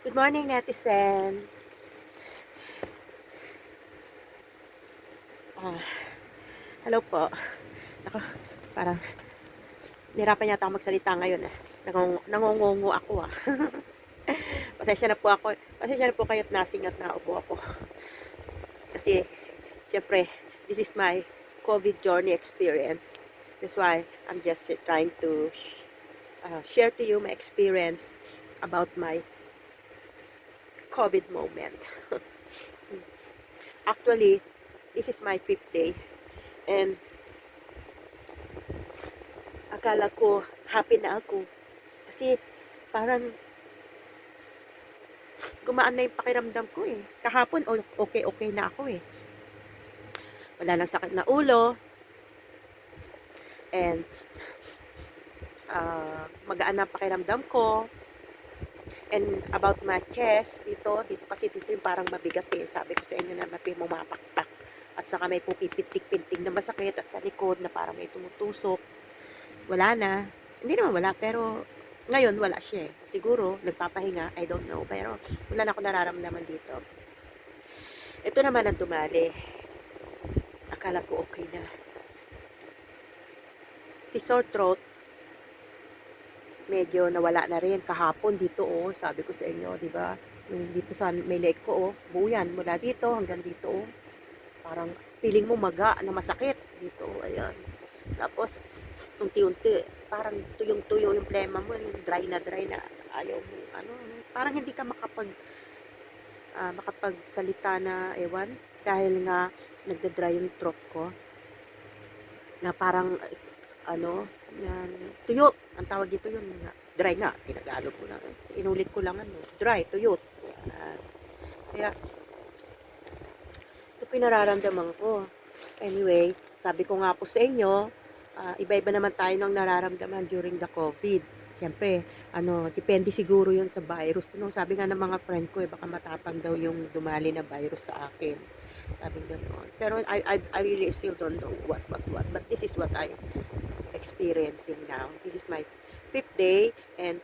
Good morning, netizen. Ah, hello po. Ako, parang nirapan yata ako magsalita ngayon eh. Nangungungo ako ah. Pasensya na po ako. Pasensya na po kayo't nasing at naupo ako. Kasi, syempre, this is my COVID journey experience. That's why I'm just trying to share to you my experience about my COVID moment. Actually, this is my 5th day. And akala ko happy na ako. Kasi parang gumaan na yung pakiramdam ko eh. Kahapon, okay na ako eh. Wala nang sakit na ulo. And magaan na pakiramdam ko. And about my chest, dito kasi dito yung parang mabigat eh. Sabi ko sa inyo na mapapakpak. At saka may pupipitik-pinting na masakit at sa likod na parang may tumutusok. Wala na. Hindi naman wala, pero ngayon wala siya eh. Siguro, nagpapahinga, I don't know. Pero wala na ako nararamdaman dito. Ito naman ang dumali. Akala ko okay na. Si sore throat, medyo nawala na rin kahapon dito oh. Sabi ko sa inyo, di ba? Dito sa may leg ko oh. Buo yan, mula dito hanggang dito oh. Parang feeling mo maga na masakit dito. Ayan. Tapos, unti-unti, parang tuyong-tuyo yung plema mo, dry na, ayaw mo, parang hindi ka makapagsalita na, ewan, dahil nga, nagda-dry yung throat ko, na parang, tuyo, ang tawag dito yun, dry nga, tinagalog ko lang, inulit ko lang, dry, tuyo, kaya, ito pinararamdaman ko. Anyway, sabi ko nga po sa inyo, iba-iba naman tayo ng nararamdaman during the COVID. Siyempre, depende siguro yun sa virus. Sabi nga ng mga friend ko, baka matapang daw yung dumali na virus sa akin. Sabi gano'n. Pero I really still don't know what. But this is what I experiencing now. This is my 5th day, and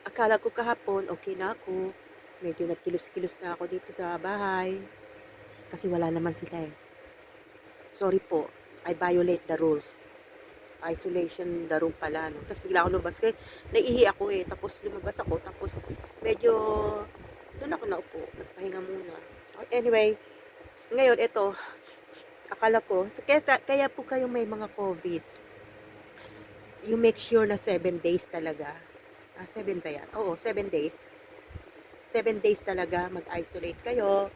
akala ko kahapon, okay na ako. Medyo nagkilos-kilos na ako dito sa bahay. Kasi wala naman sila eh. Sorry po, I violate the rules. Isolation the room pala, no? Tapos bigla ako lumabas kasi naiihi ako eh. Tapos lumabas ako, tapos medyo doon ako naupo, nagpahinga muna. Anyway, ngayon ito, akala ko, kaya po kayong may mga COVID, you make sure na 7 days talaga. 7 ba yan? Oo, 7 days. 7 days talaga mag-isolate kayo.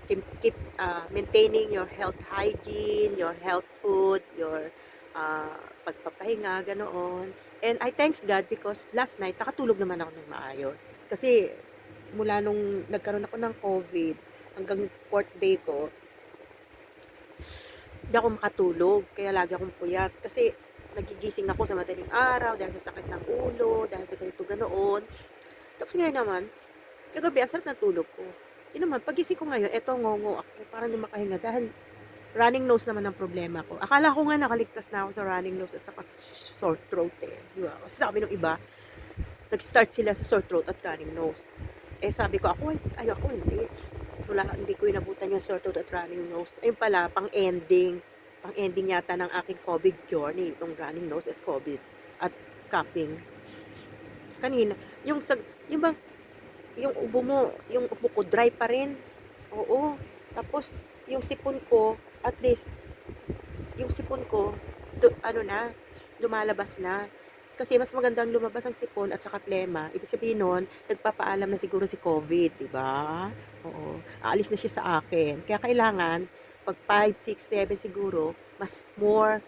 Keep maintaining your health hygiene, your health food, your pagpapahinga, ganoon. And I thanks God because last night, nakatulog naman ako ng maayos. Kasi, mula nung nagkaroon ako ng COVID, hanggang 4th day ko, hindi ako makatulog. Kaya lagi akong puyat. Kasi, nagigising ako sa madaling araw, dahil sa sakit ng ulo, dahil sa ganito, ganoon. Tapos ngayon naman, kagabi, ang sarap ng tulog ko. Yun naman, pagising ko ngayon, eto ngongo ako, parang di makahinga dahil running nose naman ang problema ko. Akala ko nga nakaligtas na ako sa running nose at saka sore throat eh. Di ba? Kasi sabi ng iba, nag-start sila sa sore throat at running nose. Eh sabi ko, ako hindi. Hindi ko inabutan yung sore throat at running nose. Ayun pala, pang-ending yata ng aking COVID journey, itong running nose at COVID at coughing. Kanina, yung bang, yung ubo ko dry pa rin. Oo. Tapos, yung sipon ko, at least, yung sipon ko, lumalabas na. Kasi mas magandang lumabas ang sipon at saka plema. Ibig sabihin nun, nagpapaalam na siguro si COVID, di ba? Oo. Aalis na siya sa akin. Kaya kailangan, pag 5, 6, 7 siguro, mas more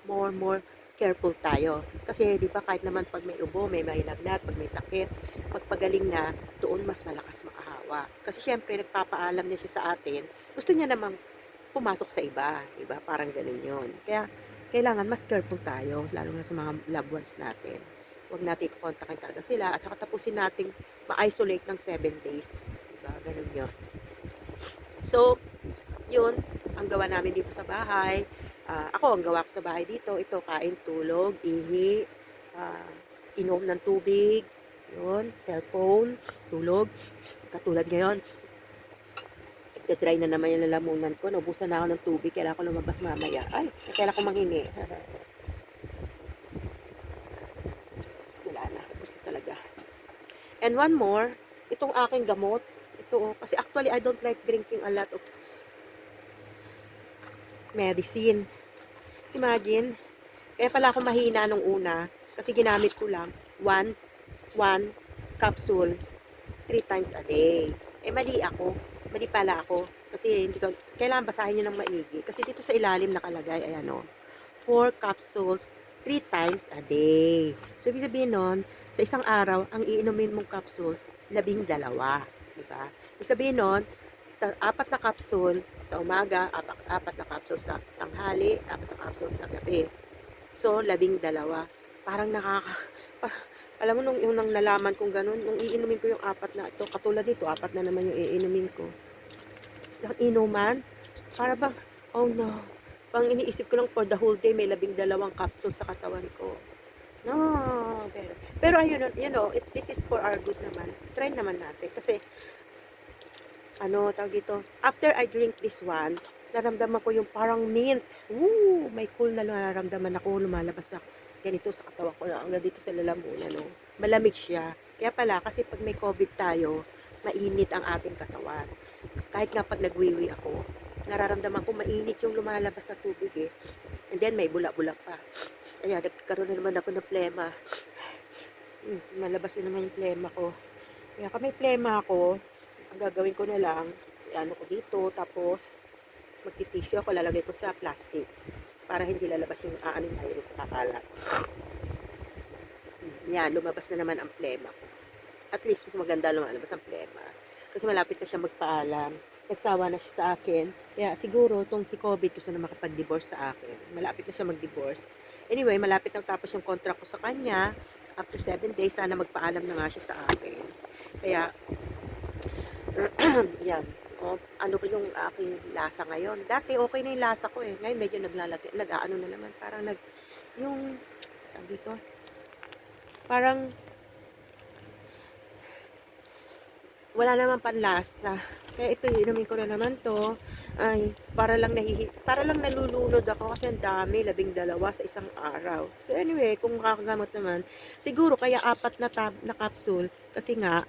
careful tayo. Kasi di ba kahit naman pag may ubo, may lagnat, pag may sakit, pagpagaling na, doon mas malakas makahawa. Kasi syempre nagpapaalam niya siya sa atin, gusto niya namang pumasok sa iba, di ba? Parang ganun yun. Kaya kailangan mas careful tayo, lalo na sa mga loved ones natin. Huwag natin kontakin talaga sila at saka tapusin nating ma-isolate ng 7 days. Diba? Ganun yun. So, yun, ang gawa namin dito sa bahay. Ako, ang gawa ko sa bahay dito, ito, kain, tulog, ihi, inom ng tubig, yun, cellphone, tulog. Katulad ngayon, nagda-dry na naman yung lalamunan ko, naubusan na ako ng tubig, kailangan ko lumabas mamaya. Ay, kailangan ko manghingi. Wala na, gusto talaga. And one more, itong aking gamot, ito, kasi actually, I don't like drinking a lot of medicine. Imagine, kaya pala ako mahina nung una, kasi ginamit ko lang, one capsule, 3 times a day. Mali ako. Mali pala ako. Kasi hindi ko, kailangan basahin nyo ng maigi. Kasi dito sa ilalim nakalagay, ayan o, 4 capsules, 3 times a day. So, ibig sabihin nun, sa isang araw, ang iinumin mong capsules, 12. Diba? Ibig sabihin nun, 4 na capsule sa umaga, 4 na capsule sa tanghali, 4 na capsule sa gabi. So, 12. Parang alam mo, nung unang nalaman kong ganun, nung iinumin ko yung 4 na ito, katulad dito, 4 na naman yung iinumin ko. Sa inuman, para bang, oh no, pang iniisip ko lang for the whole day, may 12 capsule sa katawan ko. No, pero ayun, you know, if this is for our good naman, try naman natin. Kasi, tawag dito, after I drink this one, naramdaman ko yung parang mint. May cool na nararamdaman ako, lumalabas na ganito sa katawan ko, hanggang dito sa lalamunan, no? Malamig siya. Kaya pala, kasi pag may COVID tayo, mainit ang ating katawan. Kahit nga pag nagwiwi ako, nararamdaman ko mainit yung lumalabas na tubig eh. And then may bulak-bulak pa. Kaya nagkaroon na naman ako ng plema. Malabas na naman yung plema ko. Kaya kung may plema ako, ang gagawin ko na lang, ano ko dito, tapos magtitisyo ako, lalagay ko sa plastic para hindi lalabas yung aaning virus kakalat. Yan, lumabas na naman ang plema ko. At least mas maganda lumalabas ang plema. Kasi malapit na siya magpaalam. Nagsawa na siya sa akin. Kaya siguro, itong si COVID gusto na makapag-divorce sa akin. Malapit na siya mag-divorce. Anyway, malapit na tapos yung contract ko sa kanya. After 7 days, sana magpaalam na nga siya sa akin. Kaya, yan. Ano ba yung aking lasa ngayon? Dati okay na yung lasa ko eh. Ngayon medyo nag-aano na naman. Parang yung, dito, parang, wala naman panlasa. Kaya ito, inumin ko na naman to. Ay, para lang nalulunod ako kasi ang dami, 12 sa isang araw. So anyway, kung makakagamot naman, siguro kaya 4 na capsule kasi nga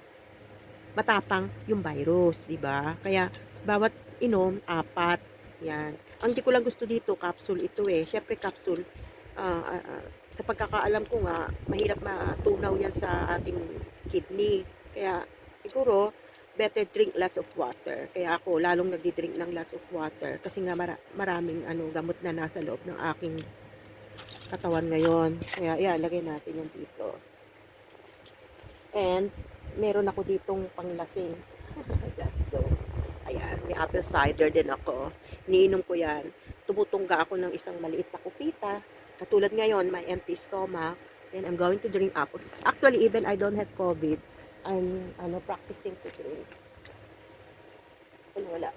matapang yung virus, di ba? Kaya bawat inom 4. Yan. Ang di ko lang gusto dito, capsule ito eh. Syempre capsule, sa pagkakaalam ko nga, mahirap matunaw yan sa ating kidney. Kaya siguro better drink lots of water. Kaya ako lalong nagdi-drink ng lots of water kasi nga maraming gamot na nasa loob ng aking katawan ngayon. Kaya yan, lagay natin yan dito. And meron ako ditong panglasing. Just go. Ayan, may apple cider din ako. Iniinom ko yan. Tumutungga ako ng isang maliit na kupita. Katulad ngayon, my empty stomach. Then I'm going to drink apples. Actually, even I don't have COVID, I'm practicing to drink. Wala.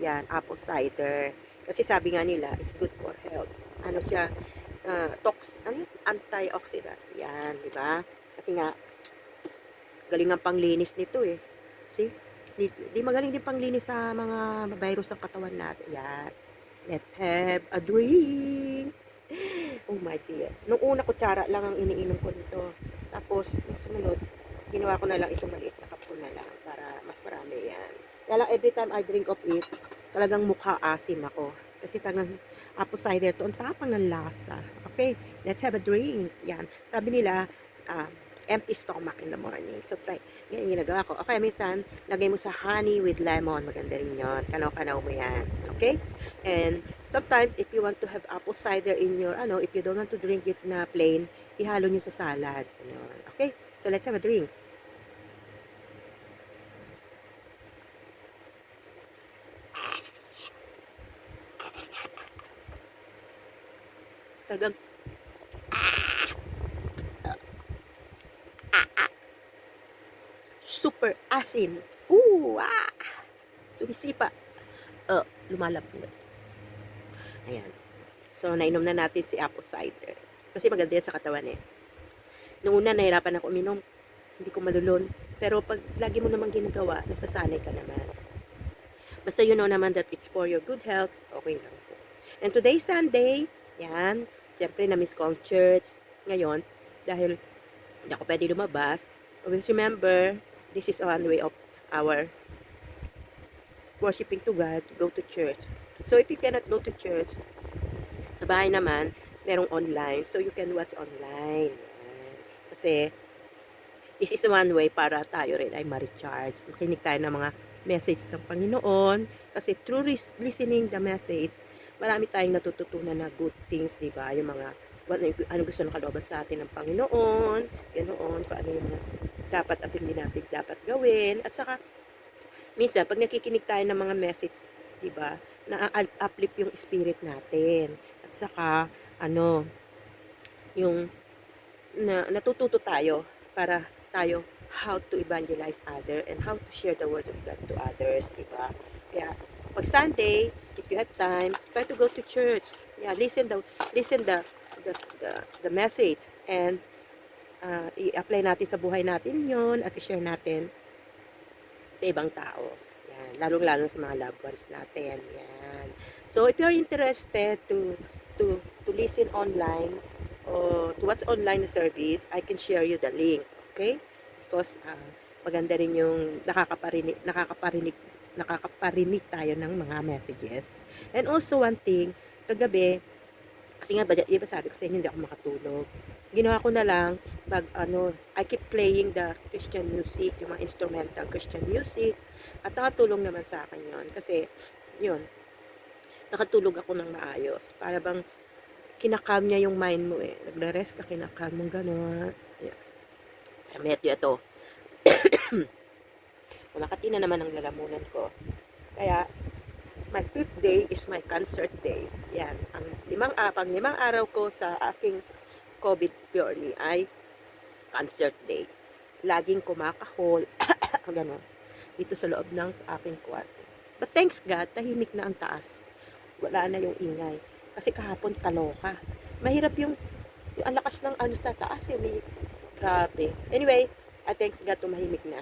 Yan, apple cider. Kasi sabi nga nila, it's good for health. Ano siya, antioxidant. Yan, di ba? Kasi nga, galing ang panglinis nito eh. See? Di magaling din panglinis sa mga virus ng katawan natin. Yan. Let's have a drink. Oh my dear. Nung una, kutsara lang ang iniinom ko nito. Tapos, nung sumunod, ginawa ko na lang itong maliit na cup ko na lang para mas marami yan. Kaya lang, every time I drink of it, talagang mukha asim ako. Kasi talagang apple cider to, ang tapang ng lasa. Okay, let's have a drink. Yan. Sabi nila, empty stomach in the morning. So, try. Yan yung ginagawa ko. Okay, minsan, lagay mo sa honey with lemon. Maganda rin yun. Kanaw-kanaw mo yan. Okay? And sometimes, if you want to have apple cider in your, if you don't want to drink it na plain, ihalo nyo sa salad. Ganun. Okay? So, let's have a drink. Talagang, super asim. Ooh, sumisipa. Lumalabot. Ayan. So, nainom na natin si apple cider. Kasi maganda yan sa katawan eh. Noong una, nahirapan ako uminom. Hindi ko malulon. Pero pag lagi mo naman ginagawa, nasasanay ka naman. Basta you know naman that it's for your good health, okay lang po. And today, Sunday, yan. Siyempre, na-miss ko ang church ngayon dahil hindi ako pwede lumabas. Always remember, this is one way of our worshiping to God, go to church. So, if you cannot go to church, sa bahay naman, merong online. So, you can watch online. Yan. Kasi, this is one way para tayo rin ay ma-recharge. Makinig tayo ng mga message ng Panginoon. Kasi through listening the message, marami tayong natututunan na good things, di ba? Yung mga, ano gusto ng kalooban sa atin ng Panginoon, ganoon, kung ano yung mga dapat at hindi natin dapat gawin. At saka, minsan, pag nakikinig tayo ng mga message, di ba, na-uplift yung spirit natin. At saka, yung natututo tayo para tayo how to evangelize other and how to share the word of God to others, di ba? Kaya, pag Sunday, if you have time, try to go to church. Yeah, listen the message and i-apply natin sa buhay natin yon at i-share natin sa ibang tao. Yan, lalong-lalo sa mga loved ones natin. Yan. So, if you're interested to listen online or to watch online service, I can share you the link. Okay? Because maganda rin yung nakakaparinig tayo ng mga messages. And also one thing, kagabi, kasi nga, iba sabi ko sa inyo, hindi ako makatulog. Ginawa ko na lang, I keep playing the Christian music, yung mga instrumental Christian music, at nakatulong naman sa akin yon. Kasi, yun, nakatulog ako ng maayos. Para bang, kinakalm niya yung mind mo eh. Nagre-rest ka, kinakalm mong gano'n. Yeah. Medyo ito. Makati na naman ang lalamunan ko. Kaya, my 5th day is my concert day. Yan. Ang limang araw ko sa aking COVID journey ay concert day. Laging kumakahol. Ganon. Dito sa loob ng aking kwarto. But thanks God, tahimik na ang taas. Wala na yung ingay. Kasi kahapon kaloka. Mahirap yung ang lakas ng sa taas eh. Grabe. Anyway, thanks God, tumahimik na.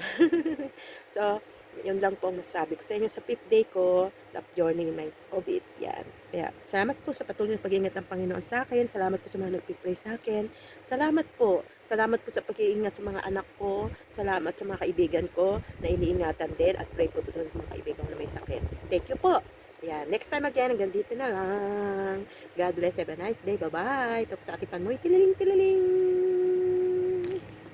So, yun lang po ang masasabi ko sa inyo sa 5th day ko, love journey in my COVID. Yan. Kaya, salamat po sa patuloy na pag-iingat ng Panginoon sa akin. Salamat po sa mga nagpipray sa akin. Salamat po. Salamat po sa pag-iingat sa mga anak ko. Salamat sa mga kaibigan ko na iniingatan din at pray po sa mga kaibigan ko na may sakit. Thank you po. Yan. Next time again, hanggang dito na lang. God bless. Have a nice day. Bye-bye. Tapos sa atipan mo, tililing, tililing.